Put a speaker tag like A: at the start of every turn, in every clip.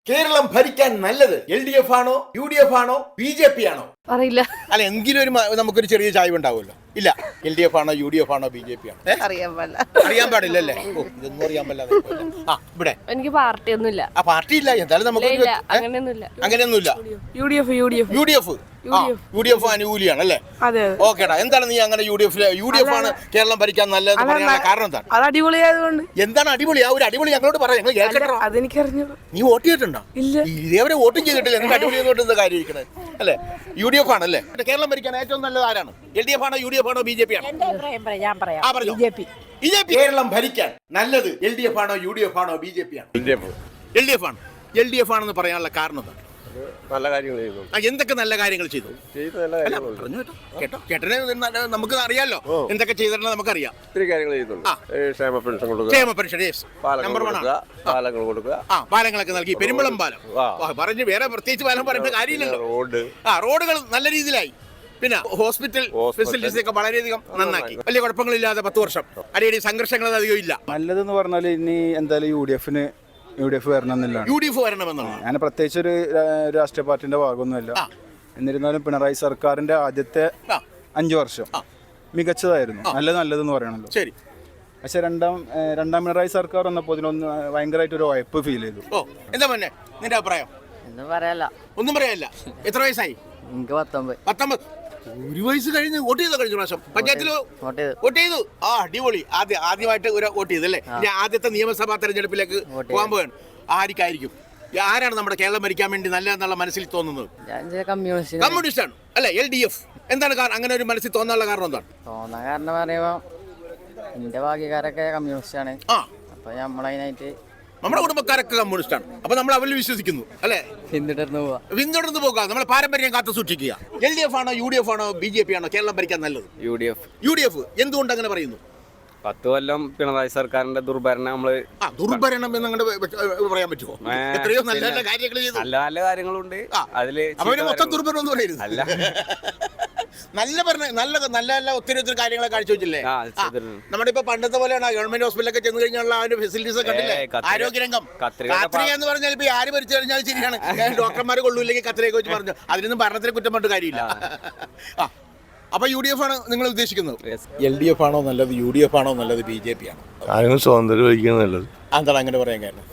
A: കേരളം ഭരിക്കാൻ നല്ലത് LDF ആണോ UDF ആണോ BJP ആണോ?
B: അറിയില്ല.
A: അല്ല എങ്കിലും ഒരു നമുക്കൊരു ചെറിയ ചായ്വ് ഉണ്ടാവുമല്ലോ. ഇല്ല, LDF ആണോ UDF ആണോ BJP ആണോ? അറിയാൻ പാടില്ലല്ലേ? ഓ, ഇതൊന്നും അറിയാൻ പാടില്ല. ഇവിടെ
B: എനിക്ക് പാർട്ടി ഒന്നുമില്ല.
A: ആ പാർട്ടി ഇല്ല. എന്തായാലും നമുക്ക് അങ്ങനെയൊന്നുമില്ല. UDF അനുകൂലിയാണ് അല്ലേ? ഓക്കേടാ. എന്താണ് നീ അങ്ങനെ UDF ആണ് കേരളം ഭരിക്കാൻ നല്ലതെന്ന് പറയാനുള്ള കാരണം എന്താണ്?
C: അത് അടിപൊളിയായതുകൊണ്ട്.
A: എന്താണ് അടിപൊളി? ആ ഒരു അടിപൊളി ഞങ്ങളോട് പറയാം.
C: അതെനിക്കറിഞ്ഞു.
A: നീ വോട്ട് ചെയ്തിട്ടുണ്ടോ?
C: ഇല്ല.
A: ഇതേവരെ വോട്ടും ചെയ്തിട്ടില്ല. എന്നിട്ട് അടിപൊളി എന്ന് കാര്യമായിരിക്കണേ അല്ലേ? UDF ആണല്ലേ കേരളം ഭരിക്കാൻ ഏറ്റവും നല്ലത് ആരാണ്? LDF ആണോ UDF ആണോ BJP ആണോ? BJP. കേരളം ഭരിക്കാൻ നല്ലത് LDF ആണോ UDF ആണോ BJP ആണോ? LDF ആണ്. LDF ആണെന്ന് പറയാനുള്ള കാരണം എന്താണ്?
D: നല്ല കാര്യങ്ങൾ ചെയ്തു.
A: എന്തൊക്കെ നല്ല കാര്യങ്ങൾ ചെയ്തു? കേട്ടോ ചേട്ടനെ നമുക്ക് അറിയാലോ എന്തൊക്കെ ചെയ്തിട്ടുണ്ടെന്ന് നമുക്കറിയാം.
D: ഒത്തിരി കാര്യങ്ങൾ ചെയ്തിട്ടുണ്ട്. ക്ഷേമ പെൻഷൻ കൊടുക്കുക,
A: ക്ഷേമ പെൻഷൻ നമ്പർ 1 ആണ്.
D: പാലങ്ങൾ കൊടുക്കുക.
A: പാലങ്ങളൊക്കെ നൽകി. പെരുമ്പളം പാലം പറഞ്ഞ് വേറെ പ്രത്യേകിച്ച് പാലം പറയേണ്ട കാര്യമില്ലല്ലോ. റോഡുകൾ നല്ല രീതിയിലായി. പിന്നെ ഹോസ്പിറ്റൽ ഫെസിലിറ്റീസ് ഒക്കെ വളരെയധികം നന്നാക്കി. വലിയ കുഴപ്പങ്ങളില്ലാതെ 10 വർഷം അടിയടി സംഘർഷങ്ങൾ അധികം ഇല്ല.
E: നല്ലതെന്ന് പറഞ്ഞാൽ ഇനി എന്തായാലും UDF വരണമെന്നില്ല.
A: UDF വരണമെന്നാണ്.
E: ഞാൻ പ്രത്യേകിച്ച് ഒരു രാഷ്ട്രീയ പാർട്ടിന്റെ ഭാഗമൊന്നുമല്ല. എന്നിരുന്നാലും പിണറായി സർക്കാരിന്റെ ആദ്യത്തെ 5 വർഷം മികച്ചതായിരുന്നു. നല്ലതെന്ന് പറയണല്ലോ.
A: ശരി.
E: പക്ഷെ രണ്ടാം പിണറായി സർക്കാർ വന്നപ്പോൾ ഇതിനൊന്ന് ഭയങ്കരമായിട്ട് ഒരു വായ്പ ഫീൽ ചെയ്തു.
A: എന്താ മോനെ നിന്റെ അഭിപ്രായം? ഒന്നും പറയാനില്ല. എത്ര വയസ്സായി? 19. ഒരു വയസ്സ് കഴിഞ്ഞ് വോട്ട് ചെയ്തോ? കഴിഞ്ഞ പ്രാവശ്യം പഞ്ചായത്തിൽ വോട്ട് ചെയ്തു. അടിപൊളി. ആദ്യമായിട്ട് ഒരു വോട്ട് ചെയ്തല്ലേ? ഞാൻ ആദ്യത്തെ നിയമസഭാ തെരഞ്ഞെടുപ്പിലേക്ക് പോകാൻ പോവുകയാണ്. ആർക്കായിരിക്കും? ആരാണ് നമ്മുടെ കേരളം ഭരിക്കാൻ വേണ്ടി നല്ലതെന്നുള്ള മനസ്സിൽ തോന്നുന്നത്? കമ്മ്യൂണിസ്റ്റ് ആണ് അല്ലെ? LDF. എന്താണ് അങ്ങനെ ഒരു മനസ്സിൽ തോന്നാനുള്ള കാരണം എന്താണ്?
F: കാരണം പറയുമ്പോ എന്റെ ഭാഗ്യക്കാരൊക്കെ കമ്മ്യൂണിസ്റ്റ് ആണ്. അപ്പൊ നമ്മളതിനായിട്ട്
A: നമ്മുടെ കുടുംബക്കാരൊക്കെ കമ്മ്യൂണിസ്റ്റ് ആണ്. അപ്പൊ നമ്മൾ അവരിൽ വിശ്വസിക്കുന്നു അല്ലെ? പിന്തുടർന്ന് പോകാം. നമ്മളെ പാരമ്പര്യം കാത്തു സൂക്ഷിക്കുക. LDF ആണോ UDF ആണോ BJP ആണോ കേരളം ഭരിക്കാൻ നല്ലത്? UDF. എന്തുകൊണ്ട് അങ്ങനെ പറയുന്നു?
D: 10 കൊല്ലം പിണറായി സർക്കാരിന്റെ ദുർഭരണം
A: ദുർഭരണം എന്ന് അങ്ങനെ പറയാൻ പറ്റുമോ? എത്രയോ നല്ല നല്ല കാര്യങ്ങൾ ചെയ്തു.
D: നല്ല കാര്യങ്ങളുണ്ട് അതില്.
A: മൊത്തം ദുർഭരണം എന്ന് പറയരുത്. നല്ല ഒത്തിരി കാര്യങ്ങളെ കാഴ്ചവെച്ചില്ലേ? നമ്മുടെ ഇപ്പൊ പണ്ടത്തെ പോലെയാണ് ഗവൺമെന്റ് ഹോസ്പിറ്റലൊക്കെ ചെന്ന് കഴിഞ്ഞുള്ള ഫെസിലിറ്റീസ് ഒക്കെ കണ്ടില്ലേ? ആരോഗ്യരംഗം കത്രിക എന്ന് പറഞ്ഞാൽ ഇപ്പൊ ആര് ഭരിച്ചു കഴിഞ്ഞാൽ ശരിയാണ്. ഡോക്ടർമാർ കൊള്ളൂല്ലെങ്കിൽ കത്രിക വെച്ച് പറഞ്ഞു. അതിനൊന്നും ഭരണത്തിന് കുറ്റം പറഞ്ഞിട്ട് കാര്യമില്ല. അപ്പൊ UDF ആണ് നിങ്ങൾ ഉദ്ദേശിക്കുന്നത്? LDF ആണോ നല്ലത്? UDF ആണോ നല്ലത്? BJP ആണോ?
D: സ്വാതന്ത്ര്യം ഭരിക്കുന്നത് നല്ലത്.
A: എന്താണ് അങ്ങനെ പറയാൻ കാരണം?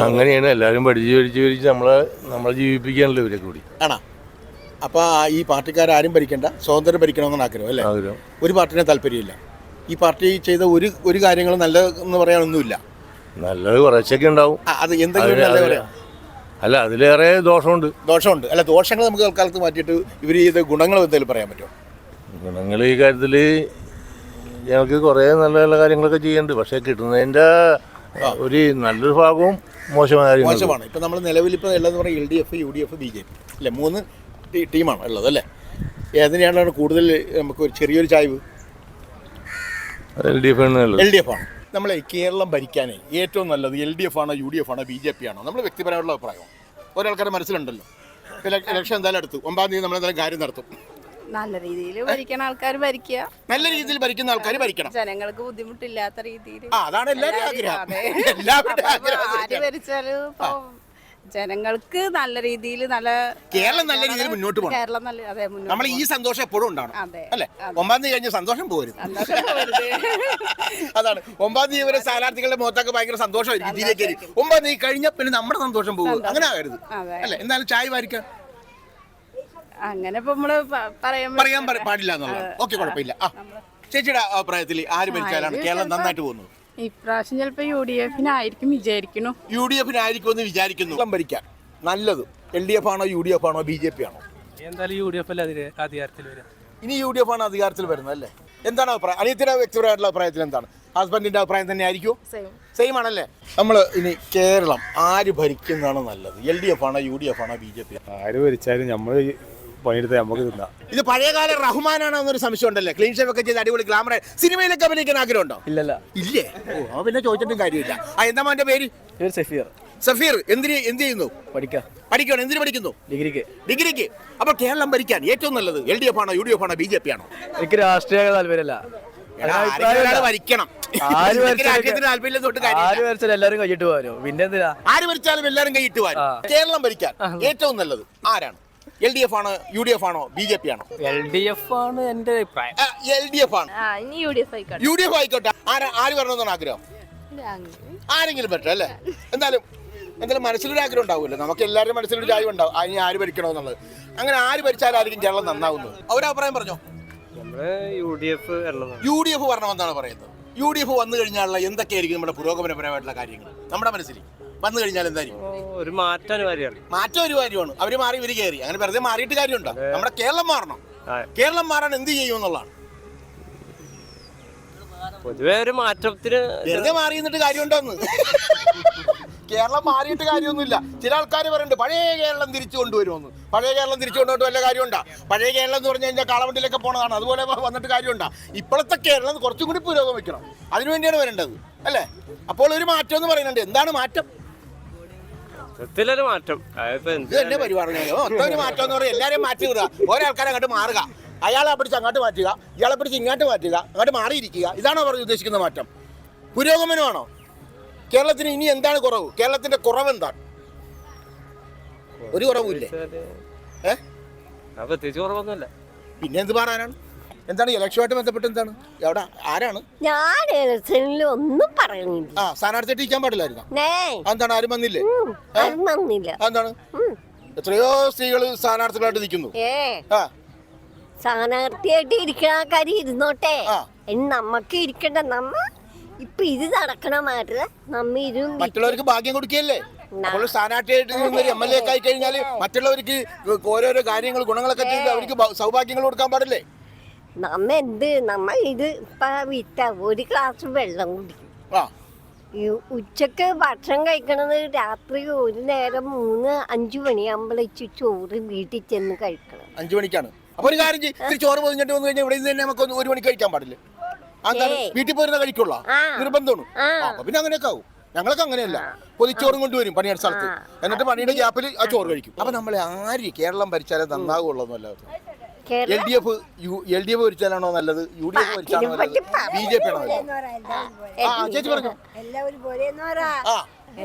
D: അങ്ങനെയാണ് എല്ലാവരും പഠിച്ച് നമ്മളെ ജീവിപ്പിക്കാനല്ലോ ഇവരൊക്കെ കൂടി.
A: ആണോ? അപ്പൊ ഈ പാർട്ടിക്കാരും ഭരിക്കേണ്ട, സ്വതന്ത്രം ഭരിക്കണമെന്നാണ് ആഗ്രഹം അല്ലേ? ഒരു പാർട്ടിനെ താല്പര്യമില്ല. ഈ പാർട്ടി ചെയ്ത ഒരു കാര്യങ്ങളും നല്ലതെന്ന് പറയാനൊന്നുമില്ല.
D: നല്ലത് കുറച്ചൊക്കെ ഉണ്ടാവും.
A: അത് എന്തെങ്കിലും നല്ല പറയാം.
D: അല്ല, അതിലേറെ ദോഷമുണ്ട്.
A: അല്ല, ദോഷങ്ങൾ നമുക്ക് തൽക്കാലത്ത് മാറ്റിയിട്ട് ഇവർ ചെയ്ത ഗുണങ്ങൾ എന്തെങ്കിലും പറയാൻ പറ്റുമോ?
D: ഗുണങ്ങൾ ഈ കാര്യത്തിൽ ഞങ്ങൾക്ക് കുറേ നല്ല നല്ല കാര്യങ്ങളൊക്കെ ചെയ്യുന്നുണ്ട്. പക്ഷേ കിട്ടുന്നതിൻ്റെ ഒരു നല്ലൊരു ഭാഗവും മോശമാണ്.
A: ഇപ്പം നമ്മൾ നിലവിൽ ഇപ്പോൾ ഉള്ളതെന്ന് പറഞ്ഞാൽ LDF UDF BJP അല്ലേ? 3 ടീമാണ് ഉള്ളത് അല്ലേ? ഏതിനെയാണ് കൂടുതൽ നമുക്ക് ഒരു ചെറിയൊരു ചായ്വ്?
D: LDF
A: ആണ്. നമ്മളെ കേരളം ഭരിക്കാനേ ഏറ്റവും നല്ലത് LDF ആണോ UDF ആണോ BJP ആണോ? നമ്മൾ വ്യക്തിപരമായിട്ടുള്ള അഭിപ്രായം ഒരാൾക്കാരുടെ മനസ്സിലുണ്ടല്ലോ. ഇലക്ഷൻ എന്തായാലും അടുത്തു 9-ാം തീയതി നമ്മളെന്തായാലും കാര്യം നടത്തും.
B: നല്ല രീതിയിൽ ഭരിക്കുന്ന ആൾക്കാർ ഭരിക്കുക.
A: നല്ല രീതിയിൽ ഭരിക്കുന്ന ആൾക്കാർ ഭരിക്കണം.
B: ജനങ്ങൾക്ക് ബുദ്ധിമുട്ടില്ലാത്ത രീതിയിൽ.
A: അതാണ് എല്ലാവരും ആഗ്രഹം.
B: ആര് ഭരിച്ചാലും ജനങ്ങൾക്ക് നല്ല രീതിയിൽ
A: കേരളം നല്ല രീതിയിൽ മുന്നോട്ട് പോകണം. നമ്മൾ ഈ സന്തോഷം എപ്പോഴും ഉണ്ടാവണം അല്ലെ? 9-ാം തീയതി കഴിഞ്ഞ സന്തോഷം പോകരുത്. അതാണ് 9-ാം തീയതി വരെ സ്ഥാനാർത്ഥികളുടെ മുഖത്തൊക്കെ ഭയങ്കര സന്തോഷമായിരിക്കും. ഇതിലേക്ക് 9-ാം തീയതി കഴിഞ്ഞ പിന്നെ നമ്മുടെ സന്തോഷം പോകും. അങ്ങനെ ആകരുത് അല്ലെ? എന്തായാലും ചായ വാരിക്കാം.
B: അങ്ങനെ പറയാൻ
A: പാടില്ല എന്നുള്ളത്. ഓക്കെ, കുഴപ്പമില്ല. ചേച്ചിയുടെ അഭിപ്രായത്തിൽ ആര് ഭരിച്ചാലാണ് കേരളം നന്നായിട്ട് പോകുന്നത്?
B: ഇപ്രാവശ്യം ചിലപ്പോ UDF വിചാരിക്കുന്നു.
A: UDF വിചാരിക്കുന്നു. ഭരിക്കാൻ നല്ലത് LDF ആണോ UDF ആണോ BJP ആണോ?
C: എന്തായാലും UDF അധികാരത്തിൽ വരും.
A: ഇനി UDF ആണ് അധികാരത്തിൽ വരുന്നത് അല്ലേ? എന്താണ് അഭിപ്രായം? അനിയത്തിന്റെ വ്യക്തിപരമായിട്ടുള്ള അഭിപ്രായത്തിൽ എന്താണ്? ഹസ്ബൻഡിന്റെ അഭിപ്രായം തന്നെ ആയിരിക്കും? സെയിം ആണല്ലേ? നമ്മൾ ഇനി കേരളം ആര് ഭരിക്കുന്നതാണ് നല്ലത്? LDF ആണോ UDF ആണോ BJP?
E: ആര് ഭരിച്ചാലും നമ്മൾ പണിയെടുത്ത് നമുക്ക് തിന്നാം.
A: ഇത് പഴയകാല റഹ്മാനാണോ എന്നൊരു സംശയം ഉണ്ടല്ലേ? ക്ലീൻ ഷേവ് ഒക്കെ ചെയ്ത് അടിപൊളി ഗ്ലാമർ സിനിമയിലൊക്കെ അഭിനയിക്കാൻ ആഗ്രഹമുണ്ടോ?
E: ഇല്ലേ?
A: പിന്നെ ചോദിച്ചിട്ടും കാര്യമില്ല. എന്താ മോന്റെ പേര്? സഫീർ. എന്ത് ചെയ്യുന്നു? പഠിക്കണം. എന്തിനു പഠിക്കുന്നു? ഡിഗ്രിക്ക്. അപ്പൊ കേരളം ഭരിക്കാൻ ഏറ്റവും നല്ലത് LDF ആണോ UDF ആണോ BJP ആണോ?
C: എനിക്ക് രാഷ്ട്രീയ താല്പര്യമല്ല.
A: ഭരിക്കണം.
G: ആര്
A: രാഷ്ട്രീയത്തിന്
G: എല്ലാരും കൈയിട്ട് പോരോ, പിന്നെ എന്തിനാ
A: ആര് ഭരിച്ചാലും എല്ലാരും കൈയിട്ട് പോരും. കേരളം ഭരിക്കാൻ ഏറ്റവും നല്ലത് ആരാണ്? LDF ആണോ, UDF ആണോ, BJP ആണോ?
G: LDF ആണ് എന്റെ അഭിപ്രായം.
A: LDF ആണ്. UDF ആയിക്കോട്ടെ. ആര് വരണമെന്നാണ് ആഗ്രഹം? ആരെങ്കിലും പറ്റും അല്ലേ? എന്തായാലും മനസ്സിലൊരു ആഗ്രഹം ഉണ്ടാവുമല്ലോ. നമുക്ക് എല്ലാവരും മനസ്സിലൊരു ചായ്വ് ഉണ്ടാവും, അതിന് ആര് ഭരിക്കണമെന്നുള്ളത്. അങ്ങനെ ആര് ഭരിച്ചാലായിരിക്കും കേരളം നന്നാവുന്നത്? അവരഭിപ്രായം പറഞ്ഞോ. UDF വരണമെന്നാണ് പറയുന്നത്. UDF വന്നു കഴിഞ്ഞാലുള്ള എന്തൊക്കെയായിരിക്കും നമ്മുടെ പുരോഗമനപരമായിട്ടുള്ള കാര്യങ്ങൾ നമ്മുടെ മനസ്സിൽ വന്നു കഴിഞ്ഞാൽ എന്തായിരിക്കും?
H: ഒരു മാറ്റം
A: ഒരു കാര്യമാണ്. അവര് മാറി ഇവര് കയറി, അങ്ങനെ വെറുതെ മാറിയിട്ട് കാര്യമുണ്ടോ? നമ്മുടെ കേരളം മാറണം. കേരളം മാറാൻ എന്ത് ചെയ്യും എന്നുള്ളതാണ്.
H: പൊതുവെ ഒരു മാറ്റത്തിന്
A: വെറുതെ മാറി നിന്നിട്ട് കാര്യമുണ്ടോന്ന്. കേരളം മാറിയിട്ട് കാര്യമൊന്നുമില്ല. ചില ആൾക്കാർ പറയുന്നുണ്ട് പഴയ കേരളം തിരിച്ചു കൊണ്ടുവരുമെന്ന്. പഴയ കേരളം തിരിച്ചു കൊണ്ടുപോയിട്ട് വല്ല കാര്യമുണ്ടാ? പഴയ കേരളം എന്ന് പറഞ്ഞു കഴിഞ്ഞാൽ കാളവണ്ടിയിലൊക്കെ പോണതാണ്. അതുപോലെ വന്നിട്ട് കാര്യമുണ്ടാ? ഇപ്പോഴത്തെ കേരളം കുറച്ചും കൂടി പുരോഗമിക്കണം. അതിനുവേണ്ടിയാണ് വരേണ്ടത് അല്ലേ? അപ്പോൾ ഒരു മാറ്റം എന്ന് പറയുന്നുണ്ട്. എന്താണ് മാറ്റം?
H: മാറ്റം
A: ഇത് തന്നെ പരിപാടി. ഒരു മാറ്റം എന്ന് പറയുന്നത് എല്ലാവരെയും മാറ്റി വിടുക. ഓരോ ആൾക്കാരെ അങ്ങോട്ട് മാറുക, അയാളെ പിടിച്ച് അങ്ങോട്ട് മാറ്റുക, ഇയാളെ പിടിച്ച് ഇങ്ങോട്ട് മാറ്റുക, അങ്ങോട്ട് മാറിയിരിക്കുക. ഇതാണോ പറഞ്ഞ് ഉദ്ദേശിക്കുന്ന മാറ്റം? പുരോഗമനമാണോ? കേരളത്തിന് ഇനി എന്താണ് കുറവ്? കേരളത്തിന്റെ കുറവ് എന്താണ്? ഒരു കുറവുമില്ലേ?
H: കുറവൊന്നുമില്ല.
A: പിന്നെ എന്ത് പറയാനാണ്? എന്താണ് ഇലക്ഷനുമായിട്ട് ബന്ധപ്പെട്ട് എന്താണ്? എവിടെ ആരാണ്?
I: ഞാൻ ഇലക്ഷനിൽ ഒന്നും പറയുന്നില്ല.
A: സ്ഥാനാർത്ഥിയായിട്ട് ഇരിക്കാൻ പാടില്ലായിരുന്നു. എന്താണ് ആരും വന്നില്ലേ? എന്താണ് എത്രയോ സ്ത്രീകൾ സ്ഥാനാർത്ഥികളായിട്ട് നിൽക്കുന്നു.
I: സ്ഥാനാർത്ഥിയായിട്ട് ഇരിക്കണ കാര്യം ഇരുന്നോട്ടെ, നമ്മക്ക് ഇരിക്കണ്ട. നമ്മ ഇപ്പൊ ഇത് നടക്കണ മാറ്റം നമ്മ ഇതും
A: മറ്റുള്ളവർക്ക് ഭാഗ്യം കൊടുക്കുകയല്ലേ? അപ്പോൾ സ്ഥാനാർത്ഥിയായിട്ട് MLA ഒക്കെ ആയി കഴിഞ്ഞാൽ മറ്റുള്ളവർക്ക് ഓരോരോ കാര്യങ്ങൾ ഗുണങ്ങളൊക്കെ ചെയ്ത് അവർക്ക് സൗഭാഗ്യങ്ങൾ കൊടുക്കാൻ പാടില്ലേ?
I: നമ്മ ഇത് ഇപ്പൊ വിറ്റ ഒരു ഗ്ലാസ് വെള്ളം കുടിക്കും. ഉച്ചക്ക് ഭക്ഷണം കഴിക്കണത് രാത്രി ഒരു നേരം 3-5 മണിയാകുമ്പോഴേക്ക് ചോറ് വീട്ടിൽ ചെന്ന് കഴിക്കണം.
A: 5 മണിക്കാണ്. അപ്പൊ ഒരു കാര്യം ചെയ്യും, ചോറ് പൊതിഞ്ഞിട്ട് വന്നു കഴിഞ്ഞാൽ ഇവിടെ നിന്ന് തന്നെ നമുക്ക് 1 മണിക്ക് കഴിക്കാൻ പാടില്ല. വീട്ടിൽ പോരുന്ന കഴിക്കുള്ള നിർബന്ധമാണ്. അപ്പൊ പിന്നെ അങ്ങനെയൊക്കെ ആവും. ഞങ്ങൾക്ക് അങ്ങനെയല്ല, പൊതിച്ചോറും കൊണ്ടുവരും പണിയുടെ സ്ഥലത്ത്, എന്നിട്ട് പണിയുടെ ഗ്യാപ്പിൽ ആ ചോറ് കഴിക്കും. അപ്പൊ നമ്മളെ ആര് കേരളം ഭരിച്ചാലേ നന്നാകുള്ളൂന്നല്ല. LDF ഭരിച്ചാലാണോ നല്ലത്? UDF ഭരിച്ചാണോ നല്ലത്? BJP ആണോ നല്ലത്? ചേച്ചി പറഞ്ഞു.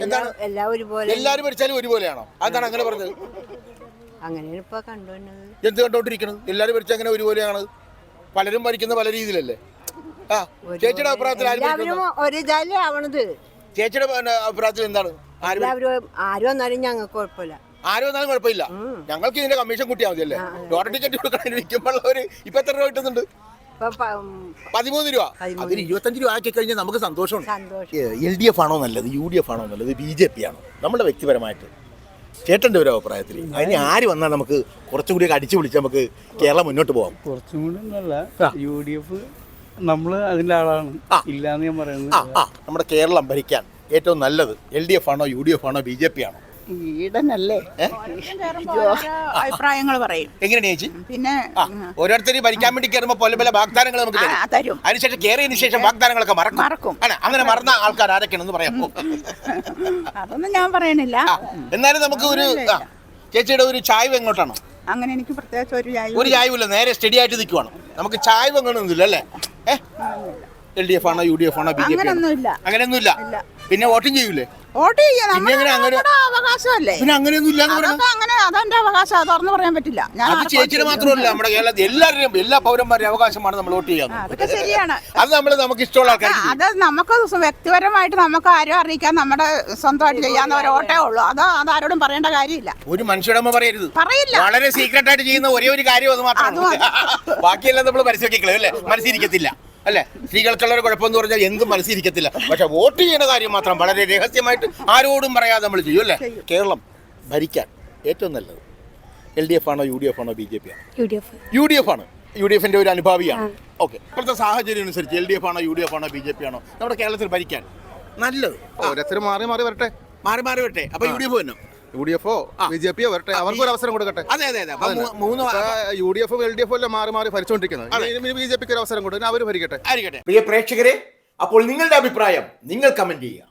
A: എന്താണ് എല്ലാവരും ഭരിച്ചാലും ഒരുപോലെയാണോ? അതാണ് അങ്ങനെ പറഞ്ഞത്. എന്ത് കണ്ടോണ്ടിരിക്കണത്? എല്ലാവരും ഭരിച്ചാൽ അങ്ങനെ ഒരുപോലെയാണ്? പലരും ഭരിക്കുന്ന പല രീതിയിലല്ലേ? ചേച്ചിയുടെ അഭിപ്രായത്തിൽ ചേച്ചിയുടെ അഭിപ്രായത്തിൽ എന്താണ്?
B: ആരും വന്നാലും ഞങ്ങൾക്ക് കുഴപ്പമില്ല.
A: ആരും വന്നാലും കുഴപ്പമില്ല. ഞങ്ങൾക്ക് ഇതിന്റെ കമ്മീഷൻ കൂട്ടിയാൽ മതി അല്ലേ? ലോട്ടറി ടിക്കറ്റ് കൊടുക്കാൻ വിൽക്കുമ്പോഴവര് ഇപ്പൊ എത്ര രൂപ കിട്ടുന്നുണ്ട്? 13 രൂപ. അതിന് 25 രൂപ ആക്കി കഴിഞ്ഞാൽ നമുക്ക് സന്തോഷമുണ്ട്. LDF ആണോ നല്ലത്? UDF ആണോ നല്ലത്? BJP ആണോ? നമ്മുടെ വ്യക്തിപരമായിട്ട് ചേട്ടൻ്റെ ഒരു അഭിപ്രായത്തിൽ അതിന് ആര് വന്നാൽ നമുക്ക് കുറച്ചും കൂടി അടിച്ചു പിടിച്ച് നമുക്ക് കേരളം മുന്നോട്ട് പോകാം?
C: കുറച്ചും കൂടി നല്ല UDF നമ്മള് അതിന്റെ ആളാണ്, ഇല്ലാന്ന് ഞാൻ പറയുന്നത്.
A: നമ്മുടെ കേരളം ഭരിക്കാൻ ഏറ്റവും നല്ലത് LDF ആണോ, UDF ആണോ, BJP ആണോ?
B: അഭിപ്രായങ്ങൾ പറയും.
A: എങ്ങനെയാണ് ചേച്ചി?
B: പിന്നെ
A: ഓരോരുത്തരും ഭരിക്കാൻ വേണ്ടി കയറുമ്പോ പല വാഗ്ദാനങ്ങൾ നമുക്ക് തരും. അതിനുശേഷം കയറിയതിനു ശേഷം വാഗ്ദാനങ്ങളൊക്കെ മറക്കും. അങ്ങനെ മറന്ന ആൾക്കാർ ആരൊക്കെയാണെന്ന് പറയാമോ?
B: അതൊന്നും ഞാൻ പറയണില്ല.
A: എന്നാലും നമുക്ക് ഒരു ചേച്ചിയുടെ ഒരു ചായ്വ് എങ്ങോട്ടാണോ?
B: അങ്ങനെ എനിക്ക് പ്രത്യേകിച്ച്
A: ഒരു ചായവില്ല, നേരെ സ്റ്റഡി ആയിട്ട് നിൽക്കുവാണ്. നമുക്ക് ചായ്വ് അങ്ങനെയൊന്നുമില്ല അല്ലേ? LDF ആണോ, UDF ആണോ, BJP ആണോ? അങ്ങനെയൊന്നുമില്ല. പിന്നെ വോട്ടും ചെയ്യൂലേ?
B: വോട്ട് ചെയ്യാൻ
A: അവകാശമല്ലേ? പിന്നെ അങ്ങനെയൊന്നും ഇല്ല.
B: അതെന്റെ അവകാശം, തുറന്നു പറയാൻ പറ്റില്ല.
A: അത് ചേച്ചിയുടെ മാത്രമല്ല, നമ്മുടെ കേരളത്തിൽ എല്ലാവരുടെയും എല്ലാ പൗരന്മാരുടെയും അവകാശമാണ് നമ്മൾ വോട്ട് ചെയ്യാൻ.
B: അതൊക്കെ ശരിയാണ്.
A: അത് നമുക്ക് ഇഷ്ടമുള്ള ആൾക്കാർ
B: അത് നമുക്ക് വ്യക്തിപരമായിട്ട് നമുക്ക് ആരും അറിയിക്കാൻ നമ്മുടെ സ്വന്തമായിട്ട് ചെയ്യാവുന്ന ഒരു വോട്ടേ ഉള്ളൂ. അതാരോടും പറയേണ്ട കാര്യമില്ല.
A: ഒരു മനുഷ്യടമ്മ പറയരുത്.
B: പറയില്ല.
A: വളരെ സീക്രട്ട് ആയിട്ട് ചെയ്യുന്ന ഒരേ ഒരു കാര്യം അത് മാത്രമാണ്. ബാക്കിയെല്ലാം നമ്മൾ മനസ്സിലാക്കിക്കളയും അല്ലേ? മനസ്സിരിക്കത്തില്ല അല്ലെ? സ്ത്രീകൾക്കുള്ള ഒരു കുഴപ്പമെന്ന് പറഞ്ഞാൽ എന്തും മനസ്സിരിക്കത്തില്ല. പക്ഷെ വോട്ട് ചെയ്യുന്ന കാര്യം മാത്രം വളരെ രഹസ്യമായിട്ട് ആരോടും പറയാതെ നമ്മൾ ചെയ്യും അല്ലേ? കേരളം ഭരിക്കാൻ ഏറ്റവും നല്ലത് LDF ആണോ, UDF ആണോ, BJP ആണോ? UDF ആണ്. UDFന്റെ ഒരു അനുഭാവിയാണ്. ഓക്കെ. ഇപ്പോഴത്തെ സാഹചര്യം അനുസരിച്ച് LDF ആണോ, UDF ആണോ, BJP ആണോ നമ്മുടെ കേരളത്തിൽ ഭരിക്കാൻ നല്ലത്?
E: ഓരോരുത്തർ മാറി വരട്ടെ.
A: അപ്പൊ UDF തന്നെ
E: UDF BJP വരട്ടെ, അവർക്ക് ഒരു അവസരം കൊടുക്കട്ടെ.
A: അതെ.
E: UDF LDF എല്ലാം മാറി ഭരിച്ചുകൊണ്ടിരിക്കുന്നത്. BJPക്ക് ഒരു അവസരം കൊടുക്കും, അവർ ഭരിക്കട്ടെ.
A: പ്രിയ പ്രേക്ഷകരെ, അപ്പോൾ നിങ്ങളുടെ അഭിപ്രായം നിങ്ങൾ കമന്റ് ചെയ്യുക.